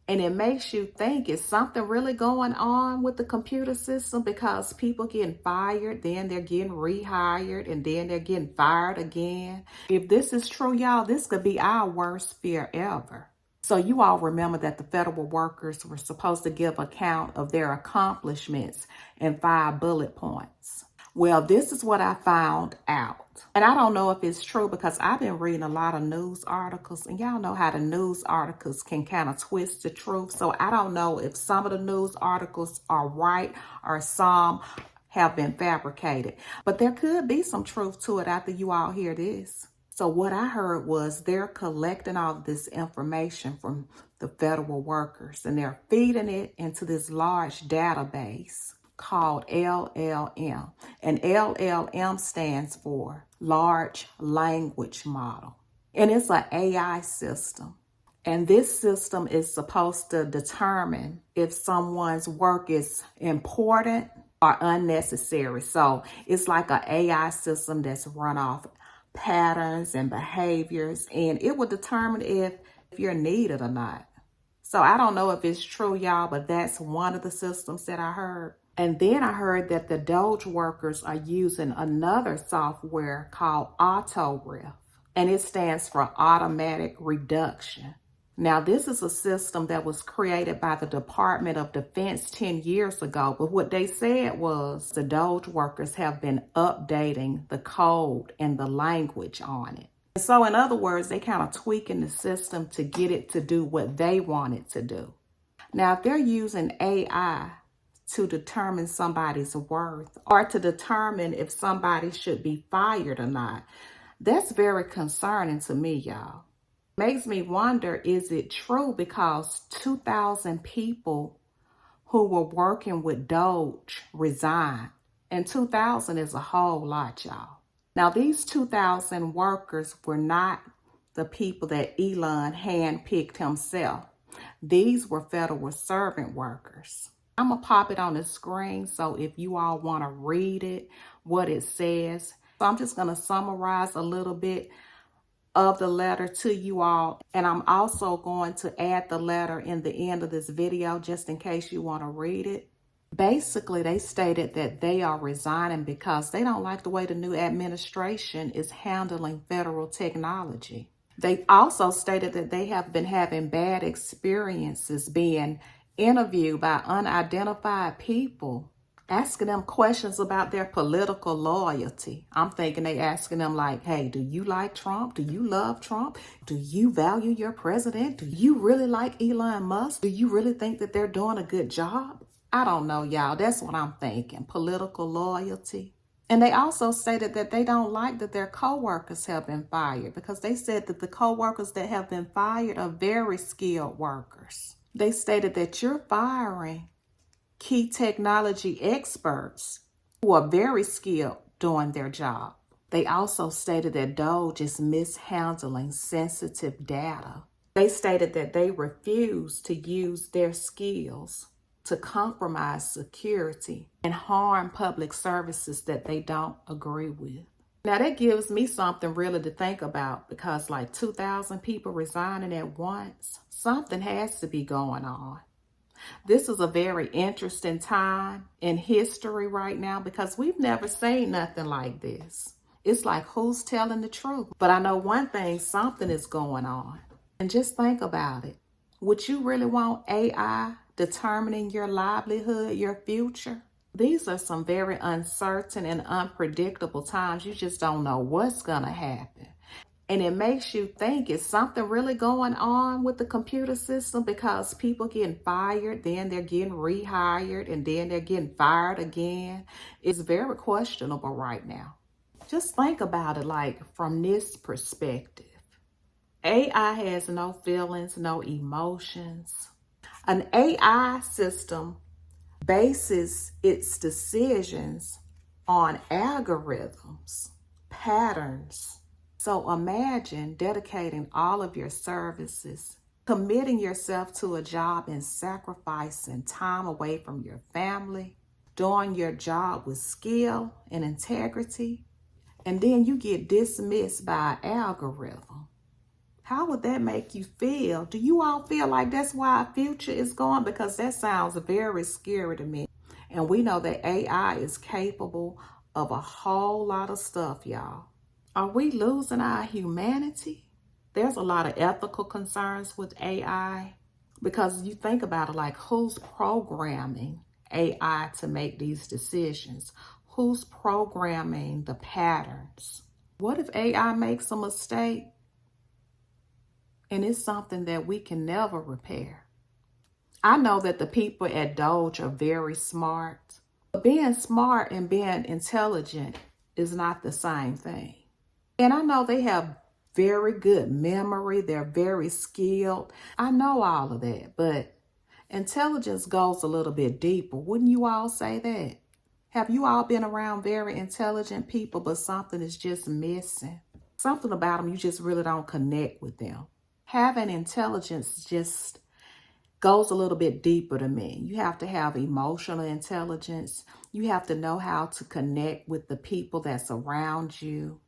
And it makes you think, is something really going on with the computer system? Because people getting fired, then they're getting rehired, and then they're getting fired again. If this is true, y'all, this could be our worst fear ever. So you all remember that the federal workers were supposed to give account of their accomplishments in 5 bullet points. Well, this is what I found out. And I don't know if it's true because I've been reading a lot of news articles, and y'all know how the news articles can kind of twist the truth. So I don't know if some of the news articles are right or some have been fabricated. But there could be some truth to it after you all hear this. So what I heard was they're collecting all of this information from the federal workers, and they're feeding it into this large database called LLM. And LLM stands for Large Language Model. And it's an AI system. And this system is supposed to determine if someone's work is important or unnecessary. So it's like an AI system that's run off patterns and behaviors, and it will determine if you're needed or not. So I don't know if it's true, y'all, but that's one of the systems that I heard. And then I heard that the DOGE workers are using another software called AutoRef, and it stands for Automatic Reduction. Now, this is a system that was created by the Department of Defense 10 years ago, but what they said was the DOGE workers have been updating the code and the language on it. So in other words, they kind of tweaking the system to get it to do what they want it to do. Now, if they're using AI to determine somebody's worth or to determine if somebody should be fired or not, that's very concerning to me, y'all. Makes me wonder, is it true? Because 2,000 people who were working with DOGE resigned. And 2,000 is a whole lot, y'all. Now, these 2,000 workers were not the people that Elon handpicked himself. These were federal servant workers. I'm going to pop it on the screen, so if you all want to read it, what it says. So I'm just going to summarize a little bit of the letter to you all, and I'm also going to add the letter in the end of this video just in case you want to read it. Basically, they stated that they are resigning because they don't like the way the new administration is handling federal technology. They also stated that they have been having bad experiences being interviewed by unidentified people, asking them questions about their political loyalty. I'm thinking they asking them like, hey, do you like Trump? Do you love Trump? Do you value your president? Do you really like Elon Musk? Do you really think that they're doing a good job? I don't know, y'all. That's what I'm thinking. Political loyalty. And they also stated that they don't like that their co-workers have been fired because they said that the co-workers that have been fired are very skilled workers. They stated that you're firing key technology experts who are very skilled doing their job. They also stated that DOGE is mishandling sensitive data. They stated that they refuse to use their skills to compromise security and harm public services that they don't agree with. Now that gives me something really to think about because like 2,000 people resigning at once, something has to be going on. This is a very interesting time in history right now because we've never seen nothing like this. It's like, who's telling the truth? But I know one thing, something is going on. And just think about it. Would you really want AI determining your livelihood, your future? These are some very uncertain and unpredictable times. You just don't know what's going to happen. And it makes you think, is something really going on with the computer system? Because people getting fired, then they're getting rehired, and then they're getting fired again. It's very questionable right now. Just think about it like from this perspective. AI has no feelings, no emotions. An AI system bases its decisions on algorithms, patterns. So imagine dedicating all of your services, committing yourself to a job and sacrificing time away from your family, doing your job with skill and integrity, and then you get dismissed by an algorithm. How would that make you feel? Do you all feel like that's why our future is going? Because that sounds very scary to me. And we know that AI is capable of a whole lot of stuff, y'all. Are we losing our humanity? There's a lot of ethical concerns with AI because you think about it, like who's programming AI to make these decisions? Who's programming the patterns? What if AI makes a mistake and it's something that we can never repair? I know that the people at DOGE are very smart, but being smart and being intelligent is not the same thing. And I know they have very good memory. They're very skilled. I know all of that, but intelligence goes a little bit deeper. Wouldn't you all say that? Have you all been around very intelligent people, but something is just missing? Something about them, you just really don't connect with them. Having intelligence just goes a little bit deeper to me. You have to have emotional intelligence. You have to know how to connect with the people that's around you.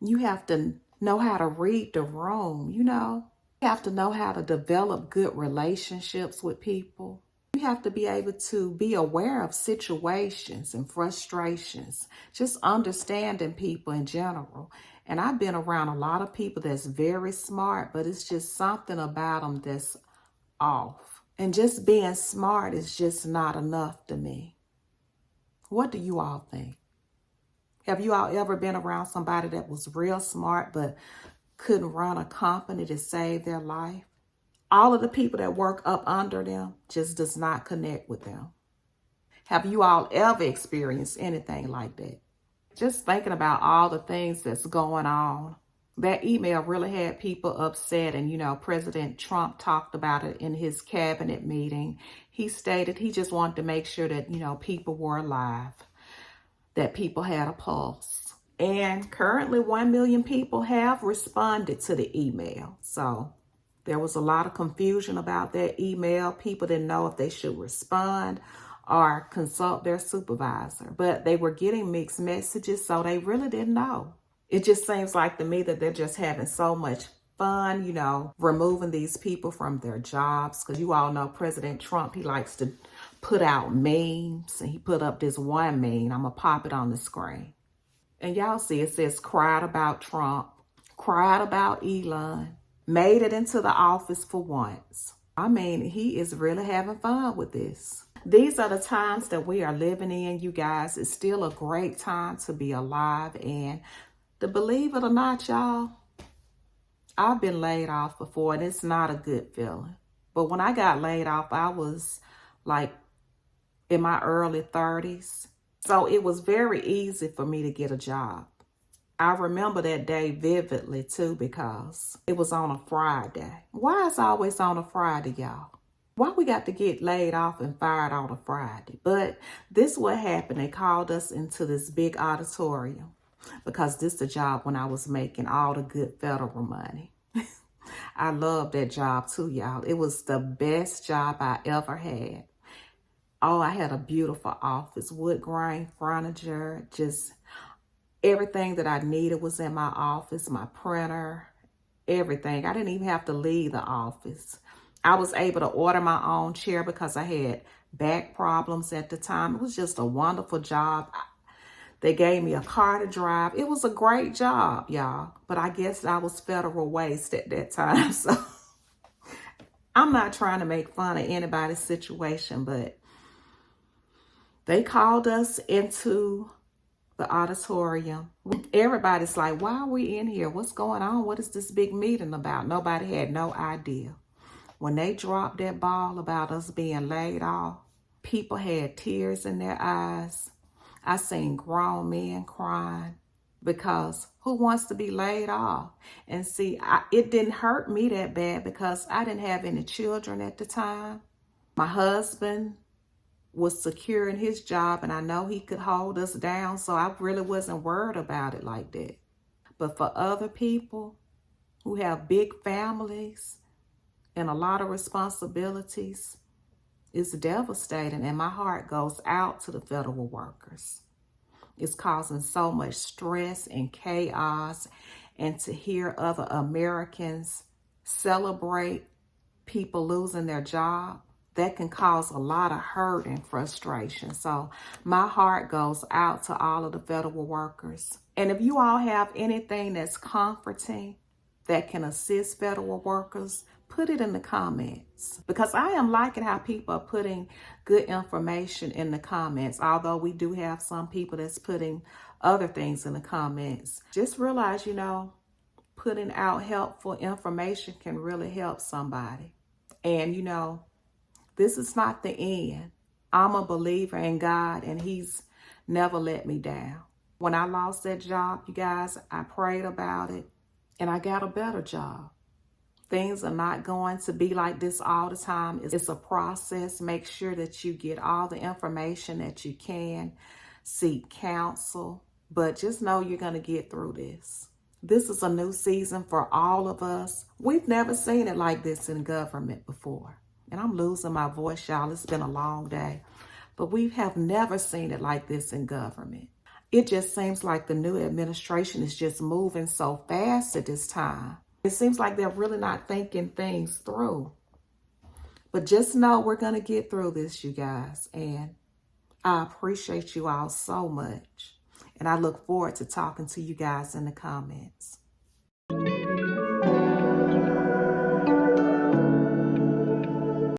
You have to know how to read the room, you know. You have to know how to develop good relationships with people. You have to be able to be aware of situations and frustrations, just understanding people in general. And I've been around a lot of people that's very smart, but it's just something about them that's off. And just being smart is just not enough to me. What do you all think? Have you all ever been around somebody that was real smart but couldn't run a company to save their life? All of the people that work up under them just does not connect with them. Have you all ever experienced anything like that? Just thinking about all the things that's going on. That email really had people upset, and President Trump talked about it in his cabinet meeting. He stated he just wanted to make sure that, people were alive, that people had a pulse. And currently 1 million people have responded to the email. So there was a lot of confusion about that email. People didn't know if they should respond or consult their supervisor, but they were getting mixed messages, so they really didn't know. It just seems like to me that they're just having so much fun, removing these people from their jobs. Because you all know President Trump, he likes to put out memes, and he put up this one meme. I'm going to pop it on the screen. And y'all see it says, cried about Trump, cried about Elon, made it into the office for once. I mean, he is really having fun with this. These are the times that we are living in, you guys. It's still a great time to be alive. And to believe it or not, y'all, I've been laid off before, and it's not a good feeling. But when I got laid off, I was like in my early 30s. So it was very easy for me to get a job. I remember that day vividly too, because it was on a Friday. Why is it always on a Friday, y'all? Why we got to get laid off and fired on a Friday? But this is what happened. They called us into this big auditorium, because this is the job when I was making all the good federal money. I loved that job too, y'all. It was the best job I ever had. Oh, I had a beautiful office, wood grain furniture, just everything that I needed was in my office, my printer, everything. I didn't even have to leave the office. I was able to order my own chair because I had back problems at the time. It was just a wonderful job. They gave me a car to drive. It was a great job, y'all. But I guess I was federal waste at that time. So I'm not trying to make fun of anybody's situation, but they called us into the auditorium. Everybody's like, why are we in here? What's going on? What is this big meeting about? Nobody had no idea. When they dropped that ball about us being laid off, people had tears in their eyes. I seen grown men crying, because who wants to be laid off? And see, it didn't hurt me that bad because I didn't have any children at the time. My husband was secure in his job, and I know he could hold us down, so I really wasn't worried about it like that. But for other people who have big families and a lot of responsibilities, it's devastating, and my heart goes out to the federal workers. It's causing so much stress and chaos, and to hear other Americans celebrate people losing their job, that can cause a lot of hurt and frustration. So my heart goes out to all of the federal workers. And if you all have anything that's comforting that can assist federal workers, put it in the comments, because I am liking how people are putting good information in the comments. Although we do have some people that's putting other things in the comments. Just realize, putting out helpful information can really help somebody. And this is not the end. I'm a believer in God, and He's never let me down. When I lost that job, you guys, I prayed about it and I got a better job. Things are not going to be like this all the time. It's a process. Make sure that you get all the information that you can. Seek counsel. But just know you're going to get through this. This is a new season for all of us. We've never seen it like this in government before. And I'm losing my voice, y'all. It's been a long day. But we have never seen it like this in government. It just seems like the new administration is just moving so fast at this time. It seems like they're really not thinking things through. But just know we're going to get through this, you guys. And I appreciate you all so much. And I look forward to talking to you guys in the comments.